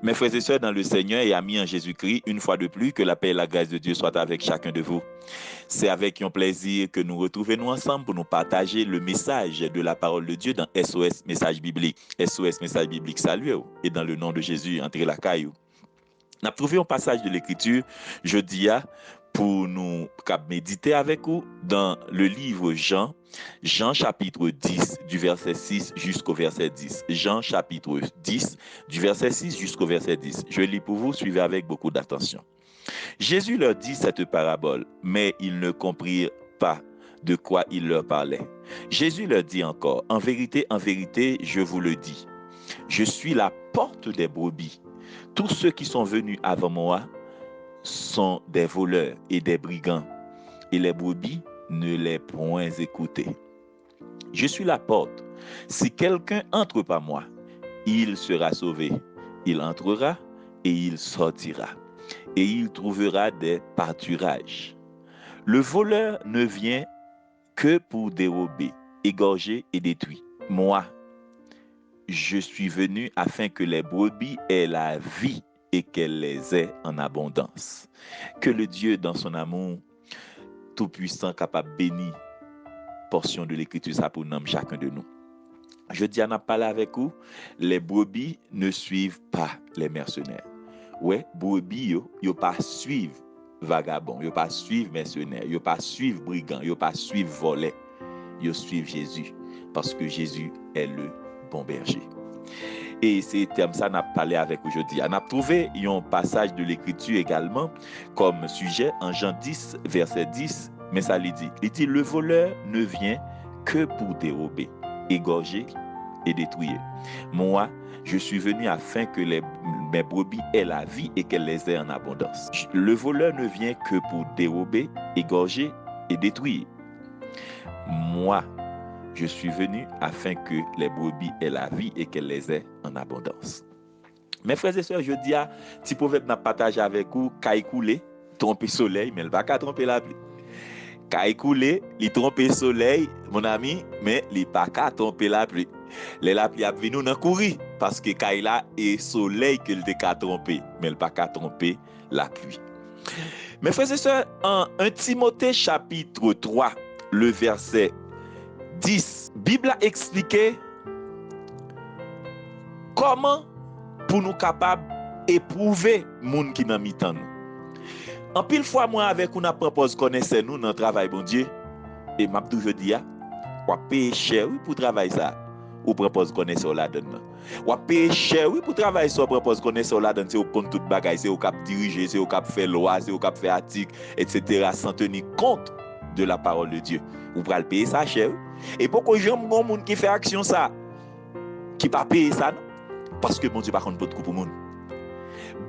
Mes frères et sœurs dans le Seigneur et amis en Jésus-Christ, une fois de plus, que la paix et la grâce de Dieu soient avec chacun de vous. C'est avec un plaisir que nous retrouvons nous ensemble pour nous partager le message de la parole de Dieu dans SOS Message Biblique. SOS Message Biblique, salut et dans le nom de Jésus, entrez la caillou. On a trouvé un passage de l'Écriture jeudi pour nous méditer avec vous dans le livre Jean chapitre 10 du verset 6 jusqu'au verset 10. Jean chapitre 10 du verset 6 jusqu'au verset 10. Je lis pour vous, suivez avec beaucoup d'attention. Jésus leur dit cette parabole, mais ils ne comprirent pas de quoi il leur parlait. Jésus leur dit encore, en vérité, je vous le dis, je suis la porte des brebis. Tous ceux qui sont venus avant moi sont des voleurs et des brigands, et les brebis ne les point écoutés. Je suis la porte. Si quelqu'un entre par moi, il sera sauvé. Il entrera et il sortira, et il trouvera des pâturages. Le voleur ne vient que pour dérober, égorger et détruire. Moi, je suis venu afin que les brebis aient la vie et qu'elle les ait en abondance. Que le Dieu, dans son amour tout-puissant, capable bénir portion de l'Écriture, ça pour nous, chacun de nous. Je dis à n'a parlé avec vous, les brebis ne suivent pas les mercenaires. Ouais, brebis, yo pas suivre vagabond, yo pas suivre mercenaires, yo pas suivre brigand, yo pas suivre volet. Yo suivent Jésus parce que Jésus est le bon berger. Et c'est terme ça n'a parlé avec aujourd'hui. On a trouvé un passage de l'Écriture également comme sujet en Jean 10 verset 10, mais ça lui dit le voleur ne vient que pour dérober, égorger et détruire. Moi, je suis venu afin que mes brebis aient la vie et qu'elles les aient en abondance. Le voleur ne vient que pour dérober, égorger et détruire. Moi, je suis venu afin que les brebis aient la vie et qu'elles les aient en abondance. Mes frères et sœurs, je dis à petit proverbe n'a partagé avec vous, caille coulé, tromper soleil, mais il va pas tromper la pluie. Caille coulé, il tromper soleil, mon ami, mais il pas qu'à tromper la pluie. La pluie a venu dans courir parce que caille là est soleil que il qu'à tromper, mais il pas qu'à tromper la pluie. Mes frères et sœurs, en 1 Timothée chapitre 3, le verset 10, Bible a expliqué comment pour nous capables éprouver moun qui nan mitan nous. En pile fois moi avec on a propose connaître nous dans travail bon Dieu et m'a toujours dit ou payer cher oui pour travail ça ou propose connaître là dedans. Ou payer cher oui pour travail ça propose connaître là dedans c'est au prendre toute bagaille c'est au cap diriger c'est au cap faire loi c'est au cap faire article etc. sans tenir compte de la parole de Dieu. Ou pral payer ça cher. Et pourquoi j'aime bon monde qui fait action ça qui pas payer ça non? Parce que mon Dieu par contre beaucoup pour monde.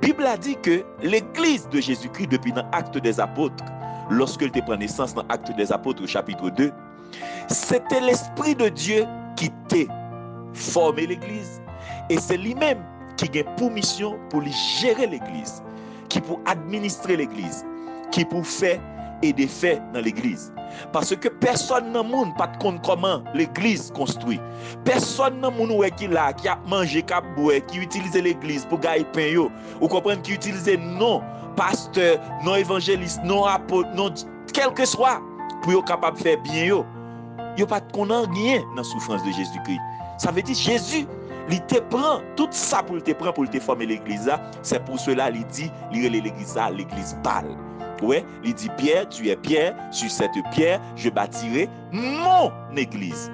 Bible a dit que l'église de Jésus-Christ depuis dans Actes des Apôtres, lorsqu'elle prend naissance dans Actes des Apôtres chapitre 2, c'était l'esprit de Dieu qui t'a formé l'église et c'est lui-même qui a pour mission pour gérer l'église, qui pour administrer l'église, qui pour faire et des faits dans l'église. Parce que personne dans le monde pas de compte comment l'église construit. Personne dans le monde qui là qui a mangé qui a boire, qui utilise l'église pour gagner pain yo, ou comprendre qui utilise non pasteur, non évangéliste, non apôtre, non quel que soit pour être capable de faire bien yo. Yo pas de connaît rien dans la souffrance de Jésus-Christ. Ça veut dire Jésus il te prend tout ça pour te prendre pour te former l'église là, c'est pour cela il dit il relève l'église là l'église pâle. Ouais, il dit Pierre, tu es Pierre, sur cette pierre, je bâtirai mon église.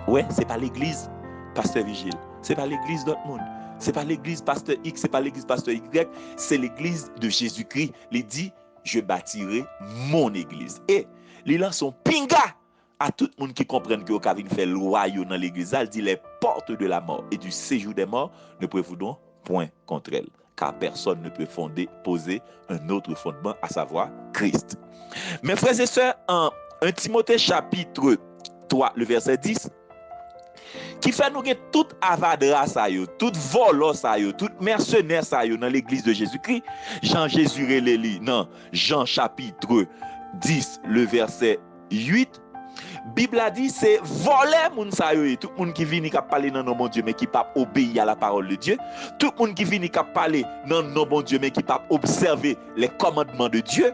Ouais, c'est pas l'église pasteur Vigile, c'est pas l'église d'autre monde, c'est pas l'église pasteur X, c'est pas l'église pasteur Y, c'est l'église de Jésus-Christ. Il dit je bâtirai mon église. Et il lance son pinga à tout le monde qui comprenne que Kavin fait loi dans l'église, il dit les portes de la mort et du séjour des morts ne prévaudront point contre elle. Car personne ne peut poser un autre fondement, à savoir Christ. Mes frères et sœurs, en 1 Timothée chapitre 3, le verset 10, qui fait nous gagner toute avadra ça yo, toute volo ça yo, toute mercenaire ça yo dans l'église de Jésus-Christ. Jean Jésus releli dans Jean chapitre 10, le verset 8. Bible a dit c'est voler moun sa yo, tout moun qui vient qui parler dans nom bon Dieu mais qui pas obéir à la parole de Dieu, tout moun qui vient qui parler dans nom bon Dieu mais qui pas observer les commandements de Dieu,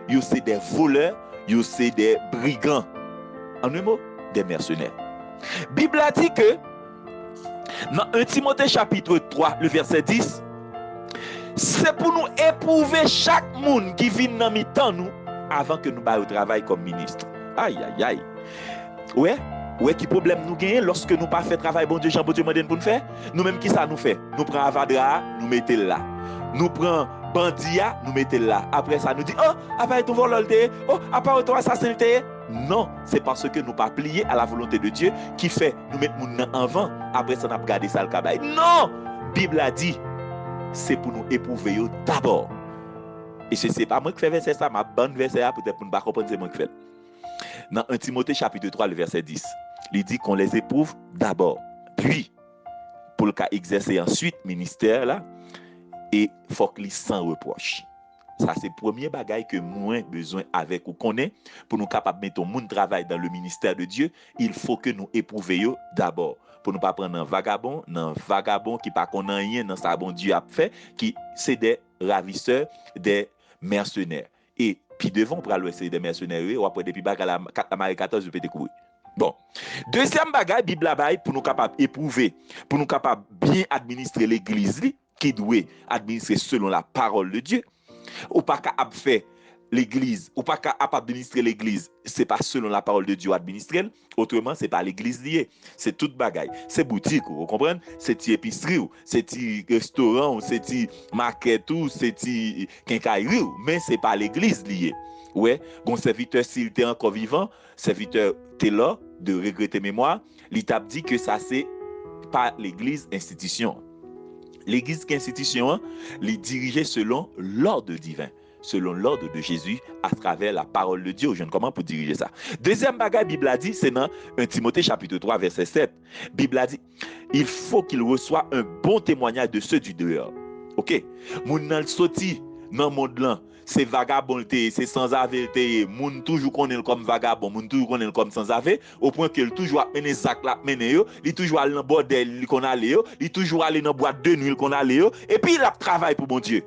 yo c'est des voleurs, yo c'est des brigands. En un mot, des mercenaires. Bible a dit que dans 1 Timothée chapitre 3, le verset 10, c'est pour nous éprouver chaque monde qui vient dans mi-temps nous avant que nous baillons au travail comme ministre. Aïe aïe aïe. Ouais, qui problème nous gagnons lorsque nous pas fait travail bon Dieu Jean bon Dieu m'a pour nous faire. Nous même qui ça nous fait? Nous prenons Avadra, nous mettons là. Nous prenons Bandia, nous mettons là. Après ça nous dit oh, après tout volonté, oh, après tout assassinité. Non, c'est parce que nous pas plié à la volonté de Dieu qui fait nous mettre moun en vent. Après ça n'a pas gardé ça le cabaye. Non, Bible a dit c'est pour nous éprouver d'abord. Et je sais pas moi qui fais verset ça, ma bonne verset peut-être pour ne pas comprendre c'est moi qui fais. Dans 1 Timothée chapitre 3 le verset 10, il dit qu'on les éprouve d'abord, puis pour le cas exercer ensuite ministère là et faut qu'ils sans reproche. Ça c'est le premier bagage que moi besoin avec ou connaît pour nous capable mettre au monde travail dans le ministère de Dieu, il faut que nous éprouvions d'abord pour ne pas prendre un vagabond qui pas connaît rien dans ça bon Dieu a fait qui c'est des ravisseurs, des mercenaires. Et puis devant pour aller essayer des mercenaires ou après depuis bagarre la Marie 14 peut découvrir. Bon. Deuxième bagage Bible la bail pour nous capable éprouver, pour nous capable bien administrer l'église qui doit administrer selon la parole de Dieu. Ou pas capable faire l'église, ou pas capable administrer l'église, c'est pas selon la parole de Dieu administrer, autrement c'est pas l'église liée, c'est toute bagaille, c'est boutique, vous comprenez, c'est épicerie, c'est restaurant, c'est market ou c'est quincaillerie, mais c'est pas l'église liée. Ouais, bon serviteur s'il était encore vivant, serviteur t'es là de regretter mémoire, il t'a dit que ça c'est pas l'église institution. L'église institution, les diriger selon l'ordre divin, selon l'ordre de Jésus à travers la parole de Dieu. Je ne sais comment pour diriger ça. Deuxième bagage, Bible a dit, c'est dans 1 Timothée chapitre 3, verset 7. Bible a dit, il faut qu'il reçoive un bon témoignage de ceux du dehors. Ok? Moun nan sorti dans le monde là, c'est vagabondité, c'est sans avété, moun toujours connaît comme vagabond, moun toujours connaît comme sans avé, au point que toujours mené sac là, mené yo, il toujours aller dans bordel qu'on allait yo, il toujours aller dans boîte de nuit qu'on allait yo, et puis il a travail pour bon Dieu.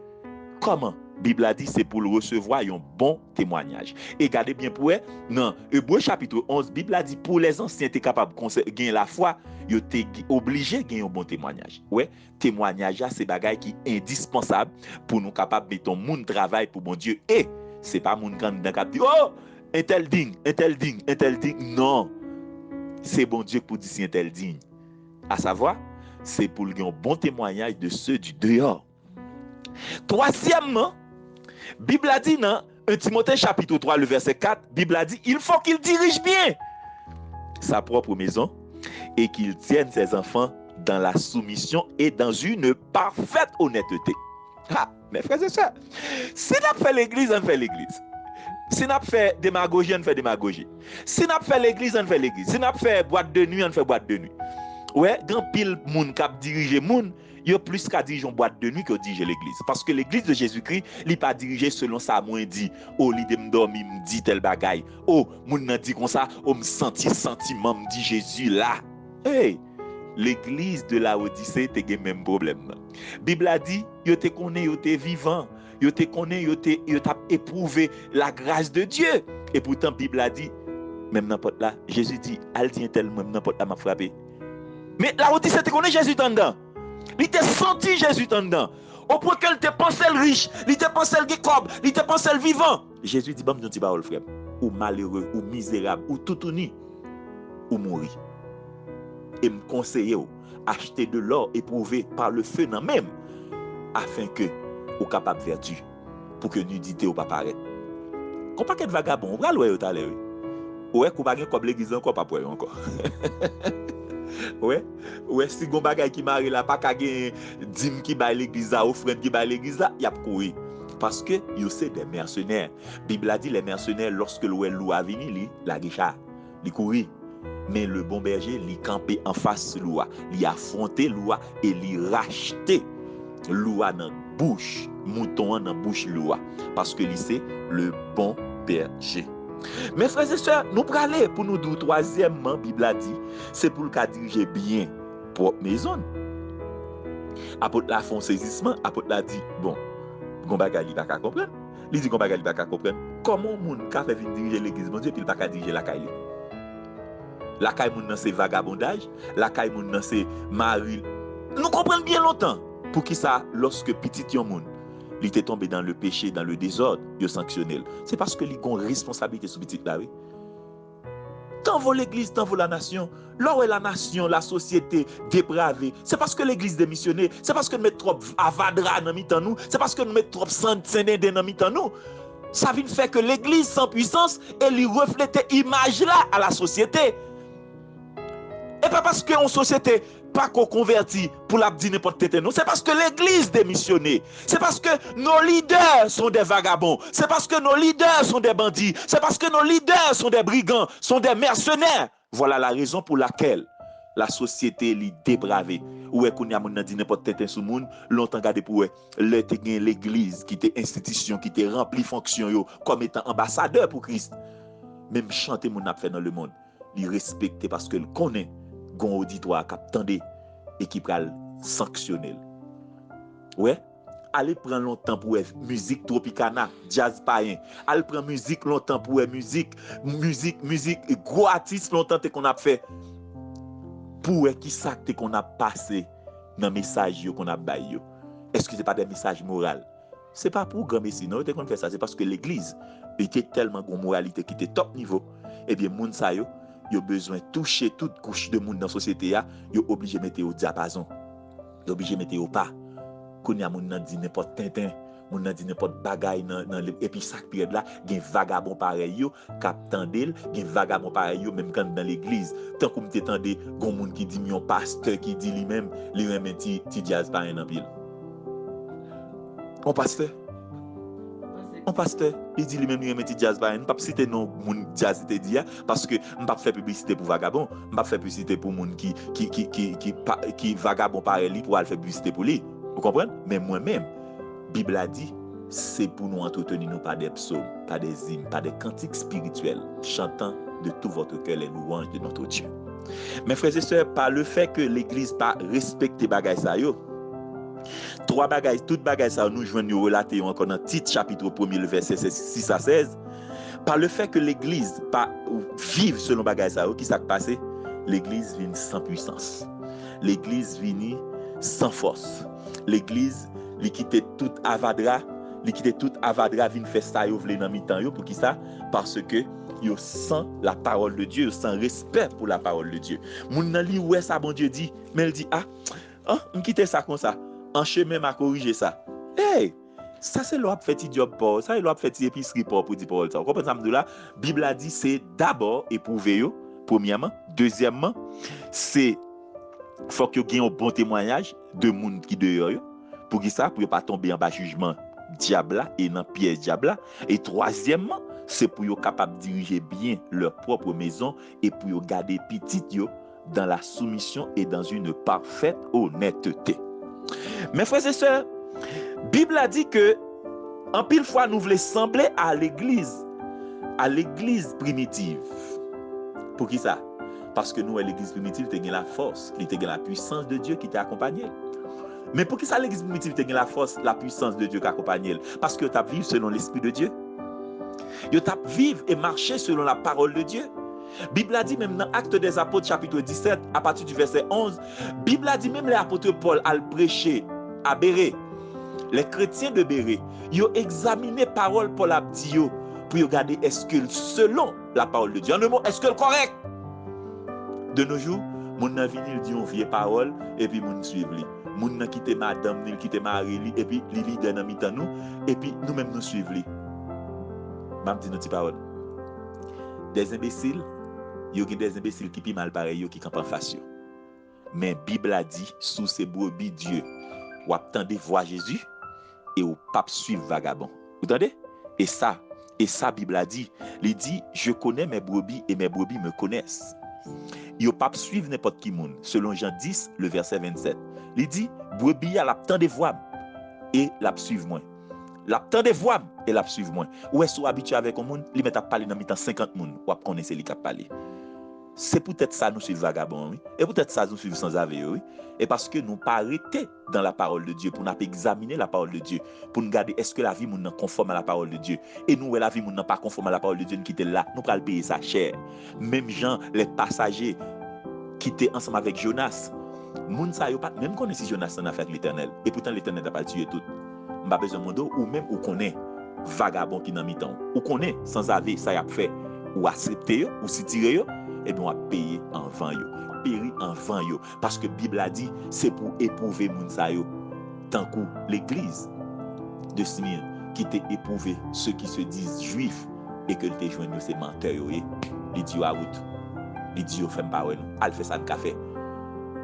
Comment? Bible a dit c'est pour le recevoir un bon témoignage. Et gardez bien pour eux, dans Hébreux chapitre 11, Bible a dit pour les anciens t'es capable de gagner la foi, ils t'es obligé de gagner un bon témoignage. Ouais, témoignage c'est bagaille qui est indispensable pour nous capable mettre un monde travail pour bon Dieu. Et c'est pas mon candidat qui dit oh, un tel digne. Non. C'est bon Dieu pour dire si un tel digne. À savoir, c'est pour gagner un bon témoignage de ceux du dehors. Troisièmement, Bible a dit dans 1 Timothée chapitre 3 le verset 4, Bible a dit il faut qu'il dirige bien sa propre maison et qu'il tienne ses enfants dans la soumission et dans une parfaite honnêteté. Ah, mes frères et sœurs, si nous fait l'église, on fait l'église. Si nous fait démagogie, on fait démagogie. Si nous fait l'église, on fait l'église. Si nous fait boîte de nuit, on fait boîte de nuit. Ouais, grand pile moun k'ap diriger moun, yo plus qu'à diriger une boîte de nuit que diriger l'église. Parce que l'église de Jésus-Christ, li pas dirigé selon ça moins dit. Oh, li de m'dormi m'dit tel bagay. Oh, moun nan dit comme ça, oh m'senti sentiment m'dit Jésus là. Hey, l'église de la Odyssée te gen même problème. Bible a dit, yo te connaît, yo te vivant. Yo te connaît, yo t'a éprouvé la grâce de Dieu. Et pourtant Bible a dit, même n'importe là, Jésus dit, al dit tel même n'importe là m'a frappé. Mais la Odyssée te connaît Jésus dedans. Il t'a senti Jésus dedans. Au point qu'elle te pensait le riche, il te pensait le cob, il te pensait le vivant. Jésus dit, bon, me dis parole frère, ou malheureux, ou misérable, ou tout uni, ou mourir. Et me conseiller, acheter de l'or éprouvé par le feu non même, afin que, ou capable vertu, pour que nudité ou pas paraître. Qu'on pas qu'être vagabond, ou pral ouais tout à l'heure. Ouais, qu'on pas comme l'église encore pas pour encore. Ouais, si gon bagay qui mari là pas ka gen dîme qui ba l'église là, offrande qui ba l'église là, y a courir parce que yo c'est des mercenaires. Bible a dit les mercenaires lorsque l'ou a venu li la guicha, li courir. Mais le bon berger li camper en face loi, li affronter loi et li racheter loi dans bouche, mouton dans bouche loi parce que li c'est le bon berger. Mes frères et sœurs, nous prenons pour nous dire, troisièmement, Bible a dit, c'est pour le diriger bien propre maison. Apôtre la font saisissement, apôtre la dit, bon, gon bagay li pas ka comprendre. Il dit gon bagay li pas ka comprendre. Comment moun ka fait venir diriger l'église bon Dieu puis il pas ka diriger la caille. La caille moun nan c'est vagabondage, la caille moun nan c'est mari. Nous comprenons bien longtemps pour qui ça lorsque petit yon moun il était tombé dans le péché, dans le désordre, il sanctionné. C'est parce que il a une responsabilité sur petit là oui. Tant vaut l'église, tant vaut la nation. Là où est la nation, la société dépravée, c'est parce que l'église démissionné, c'est parce que nous mettons trop avadra dans mitan nous, c'est parce que nous mettons trop saint-séné dans mitan nous. Ça vient faire que l'église sans puissance, elle reflète image là à la société. Et pas parce qu'une société pas qu'on convertit pour la dire n'importe quoi, non. C'est parce que l'église démissionné. C'est parce que nos leaders sont des vagabonds. C'est parce que nos leaders sont des bandits. C'est parce que nos leaders sont des brigands, sont des mercenaires. Voilà la raison pour laquelle la société est dépravée. Ou est qu'on y a dit n'importe quoi sur le monde, longtemps gardé pour l'église qui était institution, qui était remplie fonction yo, comme étant ambassadeur pour Christ. Même chanter mon a fait dans le monde. Il respecte parce que le connaît. Gon auditoire qui attendait et qui pral sanctionner. Ouais, allez prendre longtemps pour musique tropicana, jazz païen. Allez prendre musique longtemps pour musique gros artiste longtemps qu'on a fait pour qui ça qu'on a passé dans message qu'on a baillé. Est-ce que c'est pas des messages moraux? C'est pas pour grand messie non, qu'on fait ça, c'est parce que l'église était tellement de moralité qui était top niveau. Et bien moun sa yo il a besoin de toucher toute couche de monde dans la société, il est obligé de mettre au diapason. Il est obligé de mettre au pas. Quand il y a des gens qui disent n'importe tintin, moun nan dit n'importe bagaille et puis chaque période là, il y a vagabond pareil yo, k'ap tendel, il y a vagabond pareil yo même quand dans l'église, tant comme tu tendé, gon moun qui dit un pasteur qui dit lui-même, lui-même ti jazz pas en pile. On pasteur, il dit lui-même lui-même ti jazz pas, pas citer non moun jazz te dit parce que on pas faire publicité pour vagabond, on pas faire publicité pour moun qui vagabond pareil lui pour aller faire publicité pour lui. Vous comprenez? Mais moi-même Bible a dit, c'est pour nous entretenir nous par des psaumes, par des hymnes, par des cantiques spirituels, chantant de tout votre cœur les louanges de notre Dieu. Mes frères et sœurs, par le fait que l'Église pas respecte bagay sa yo, trois bagages, toutes bagages ça nous joignons relater encore dans Tite chapitre 1er le verset 6 à 16. Par le fait que l'Église pas vive selon bagages ça, qui s'est passé? L'Église vient sans puissance. L'Église vient sans force. L'Église li quitte tout avadra, vinn faire ça yo vle dans mi-temps yo pour qui ça? Parce que yo sans la parole de Dieu, yo sans respect pour la parole de Dieu. Moun nan li ouais ça bon Dieu dit, mais il dit on quitte ça comme ça. En chemin m'a corriger ça. Hey, ça c'est l'op fait job pour, ça l'op fait épicerie pour dire parole ça. Vous comprenez ça là? Bible a dit c'est d'abord éprouver yo, premièrement, deuxièmement, c'est faut que vous ayez un bon témoignage de monde qui dehors yo. Pour qui ça? Pour ne pas tomber en bas jugement diable et dans piège diable. Et troisièmement, c'est pour être capable de diriger bien leur propre maison et pour garder petit yo dans la soumission et dans une parfaite honnêteté. Mes frères et sœurs, Bible a dit que en pile fois nous voulons sembler à l'église primitive. Pour qui ça? Parce que nous, à l'église primitive, nous avons la force, nous avons la puissance de Dieu qui t'a accompagné. Mais pour qui ça l'église primitive a la force, la puissance de Dieu qui accompagne? Parce que tu as vécu selon l'Esprit de Dieu. Tu as vécu et marché selon la parole de Dieu. Bible a dit même dans Actes des Apôtres chapitre 17 à partir du verset 11, Bible a dit même les apôtres Paul a prêché à Bérée. Les chrétiens de Bérée, ils ont examiné parole Paul a dit pour regarder est-ce que selon la parole de Dieu, en un mot, est-ce que c'est correct? De nos jours, mon nan vini dit on vieille parole et puis mon suivre lui. Moun nan quitte madame, il quitte mari li et puis li leader dans mitan nous et puis nous même nous suivre li. M'am dit notre parole. Des imbéciles, yo gen des imbéciles qui pi mal pareil yo qui camp en face yo. Mais Bible a dit sous ces brebis Dieu, ou attendez voir Jésus et ou pas suivre vagabond. Vous entendez? Et ça Bible a dit, il dit je connais mes brebis et mes brebis me connaissent. Yo pas suivre n'importe qui monde selon Jean 10 le verset 27. Il dit brebis a l'attend de voir et la suivre moi. L'attendez voix et la suivre moi. Ou est-ce habitué avec un monde, il met à parler dans mi-temps 50 monde, ou à connaître lui qui a parlé. C'est peut-être ça nous suivons vagabond, oui. Et peut-être ça nous suivons sans avis, oui. Et parce que nous pas arrêter dans la parole de Dieu pour nous examiner la parole de Dieu, pour nous regarder est-ce que la vie nous conforme à la parole de Dieu. Et nous, la vie nous pas conforme à la parole de Dieu, nous quitter là, nous allons payer ça cher. Même gens, les passagers qui étaient ensemble avec Jonas, moun sa yo pas même connaît si Jonas en a fait l'Éternel. Et pourtant l'Éternel n'a pas tué tout. M'a besoin de ou même ou connaît vagabond qui dans mi-temps, ou connaît sans avis ça y a fait, ou accepter ou si tirer et bien on va payer en vain yo, périr en vain yo, parce que Bible a dit c'est pour éprouver moun sa yo, tant que l'église de Smyrne qui t'a éprouvé ceux qui se disent juifs et que te joindre ces menteurs yo, il dit à route, il dit au fait pas ouais, al fait ça de café.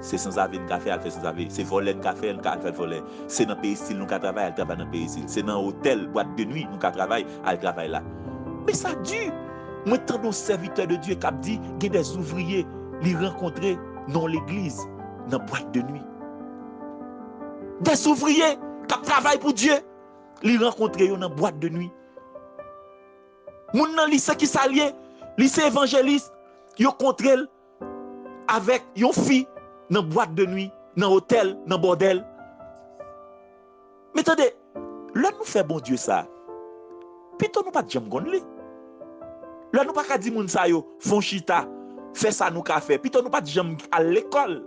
C'est sans avis de café, elle fait sans avis. C'est voler de café, elle fait voler. C'est dans le pays style, nous travaillons, elle travaille dans le pays style. C'est dans l'hôtel, boîte de nuit, nous travaillons, elle travaille là. Mais ça dure. Moi, tant de serviteurs de Dieu qui ont dit, il y a des ouvriers, les rencontrer dans l'église, dans la boîte de nuit. Des ouvriers qui travaillent pour Dieu, les rencontrer dans la boîte de nuit. Moun nan lycée qui s'allie, lycée évangéliste, ils rencontrent avec une fille dans boîte de nuit, dans hôtel, dans bordel. Mais attendez, là nous fait bon Dieu ça. Plutôt nous pas de gon li. Là nous pas ka di moun sa yo font chita, fait ça nous ka fait. Plutôt nous pas de jam à l'école.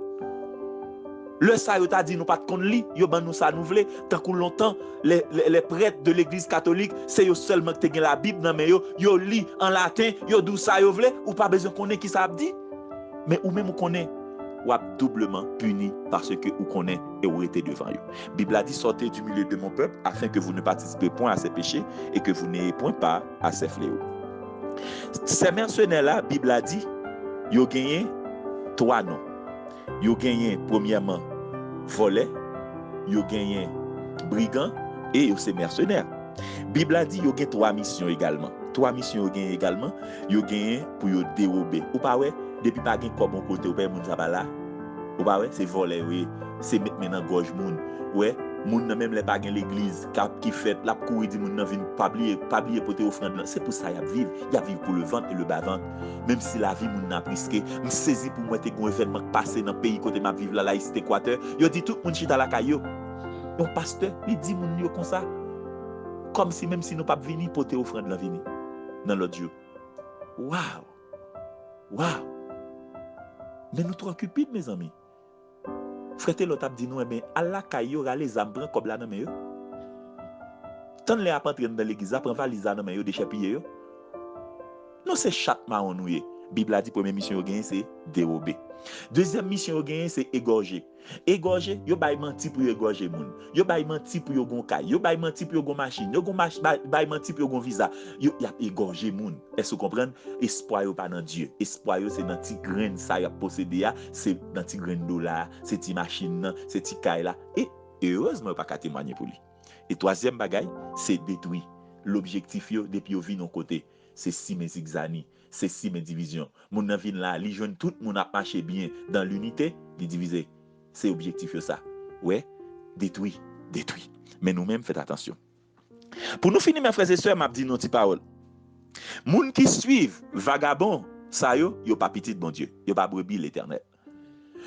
Le sa yo t'a dit nous pas de kon li, yo ban nous ça nous vle. Tant que longtemps les prêtres de l'église catholique, c'est yo seulement qui te gen la Bible nan men yo li en latin, yo dou ça yo vle ou pas besoin connaît qui ça a dit. Mais ou même ou connaît ou doublement puni parce que vous connaissez et vous êtes devant eux. La Bible a dit sortez du milieu de mon peuple afin que vous ne participez point à ses péchés et que vous n'ayez point part à ses fléaux. Ces mercenaires-là, la Bible a dit, ils ont gagné 3 noms. Ils ont gagné premièrement volets, ils ont gagné brigands et ils ont ces mercenaires. La Bible a dit qu'ils ont gagné 3 missions également. 3 missions ils ont gagné également. Ils ont gagné pour dérober. Ou pas ouais? Depuis pas gen comme côté ou pas moun sa là ou pas ouais c'est voler oui c'est mettre maintenant gorge moun ouais moun nan même les pas gen l'église qui fait la courir di moun nan vinn pas oublier porter offrande c'est pour ça y a vivre pour le ventre et le bas ventre même si la vie moun nan prisqué me saisi pour moi te gon événement passé dans pays côté m'a vivre la laïcité Équateur yo dit tout moun chita la caillou un pasteur il dit moun yo comme ça comme si même si nous pas venir porter offrande la vini dans l'autre jour waouh. Mais nous trop cupides, mes amis. Frère l'autre a dit nous, mais Allah kayo ra les âmes comme là dans mes yo. Tant les a entrer dans l'église, prend valise dans mes yo déchapiller yo. Non c'est chat marron nous. Bible a dit première mission yo gagne c'est dérober. Deuxième mission yo gagne c'est égorger. Égorger, yo bay menti pour égorger moun. Yo bay menti pour yo gon kay, yo bay menti pour yo gon machine, yo gon bay menti pour yo gon visa. Yo y a égorger moun. Est-ce que vous comprenez? Espoir yo pas dans Dieu. Espoir yo c'est dans ti grain ça y a possédé c'est dans ti grain dollar, c'est ti machine, c'est ti kay là et heureusement pas ka témoigner pour lui. Et troisième bagaille, c'est détruire. L'objectif yo depuis yo vinn non côté, c'est simer zigzani. C'est si mes divisions. Mon nan vin là, li joine tout moun a marché bien dans l'unité, li diviser. C'est objectif ça. Ouais, détruit. Mais nous-mêmes faites attention. Pour nous finir mes frères et sœurs, m'a dit non ti parole. Moun qui suivent vagabond, ça yo pas petit bon Dieu, yo pas brebis l'Éternel.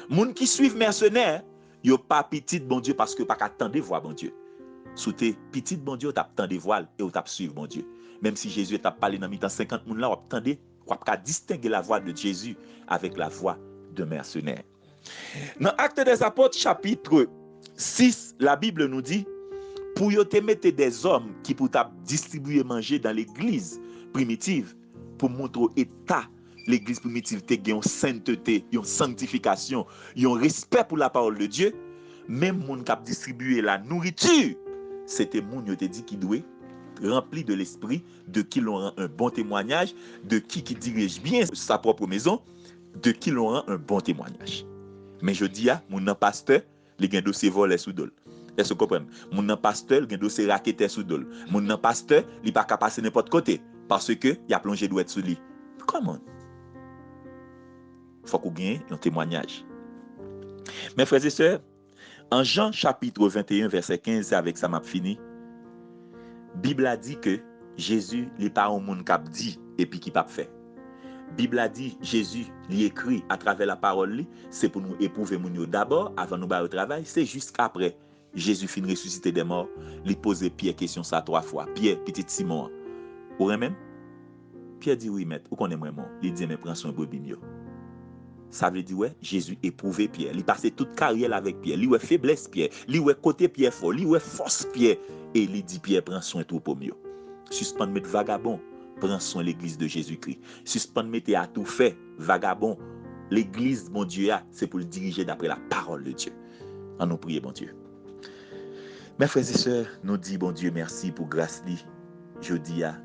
Moun qui suivent mercenaires, yo pas petit bon Dieu parce que pas attendre voir bon Dieu. Sous tes petit bon Dieu, t'as tendre voile et ou t'as suivre bon Dieu. Même si Jésus t'a parlé dans mi-temps 50 moun là, ou attendez qu'on distinguer la voix de Jésus avec la voix de mercenaire. Dans Actes des Apôtres chapitre 6, la Bible nous dit pour yo te mettre des hommes qui pour distribuer manger dans l'église primitive pour montrer état l'église primitive te gagne sainteté, une sanctification, un respect pour la parole de Dieu, même moun qui distribuer la nourriture, c'était moun yo te dit qui doit rempli de l'esprit, de qui l'on rend un bon témoignage, de qui dirige bien sa propre maison, de qui l'on rend un bon témoignage. Mais je dis à mon pasteur, les gen dossier volé sous dol. Est-ce que vous comprenez? Mon pasteur, les gen dossier raqueté sous dol. Mon pasteur, il pas capable passer n'importe côté parce que il a plongé douette sous lui. Comment? Faut qu'on gagne un témoignage. Mes frères et sœurs, en Jean chapitre 21 verset 15, c'est avec ça m'a fini. Bible a dit que Jésus n'est pas un monde qui a dit et puis qui pas fait. Bible a dit Jésus lui écrit à travers la parole, c'est pour nous éprouver mon d'abord avant nous au travail, c'est jusqu'après Jésus fin ressuscité des morts, lui poser Pierre question ça 3 fois. Pierre, petit Simon, ou même Pierre dit oui maître, ou qu'on aime vraiment, il dit mais prends soin brebis mieux. Ça veut dire ouais, Jésus éprouvé Pierre, il passait toute carrière avec Pierre, lui ouais faiblesse Pierre, lui ouais côté Pierre fort, lui ouais force Pierre et il dit Pierre prends soin tout pour mieux. Suspendre mettre vagabond, prends soin l'église de Jésus-Christ. Suspendre mettre à tout fait, vagabond. L'église, mon Dieu, c'est pour le diriger d'après la parole de Dieu. En nous prier, bon Dieu. Mes frères et sœurs, nous disons, bon Dieu, merci pour grâce li. Je dis à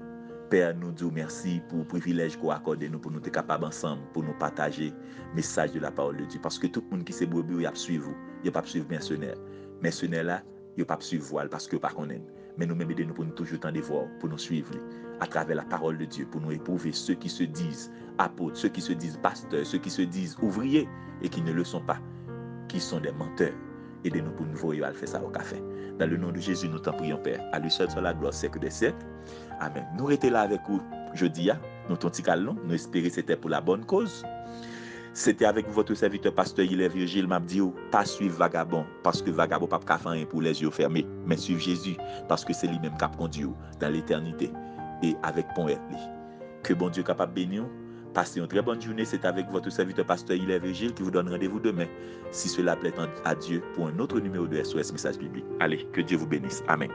Père, nous disons merci pour le privilège qu'on accorde nous pour nous être capables ensemble, pour nous partager le message de la parole de Dieu. Parce que tout le monde qui s'est brebis, il a suivre vous. Il n'a pas suivre missionnaire. Missionnaire là, il n'a pas suivre voile parce que pas connaît. Mais nous-mêmes, aidez-nous pour nous toujours tendre voir, pour nous suivre à travers la parole de Dieu, pour nous éprouver ceux qui se disent apôtres, ceux qui se disent pasteurs, ceux qui se disent ouvriers et qui ne le sont pas, qui sont des menteurs. Aidez-nous pour nous voir à faire ça au café. Dans le nom de Jésus, nous t'en prions, Père. À lui seul soit la gloire siècle des siècles. Amen. Nous étions là avec vous jeudi, nous t'en calons, nous espérons que c'était pour la bonne cause. C'était avec votre serviteur pasteur Hilaire Virgile, m'a dit pas suivre vagabond parce que vagabond pas faire rien pour les yeux fermés, mais suivre Jésus parce que c'est lui-même qui a conduit dans l'éternité et avec pont earthly. Que bon Dieu capable bénir. Passez une très bonne journée. C'est avec votre serviteur pasteur Hilaire Virgile qui vous donne rendez-vous demain, si cela plaît à Dieu, pour un autre numéro de SOS Message Biblique. Allez, que Dieu vous bénisse. Amen.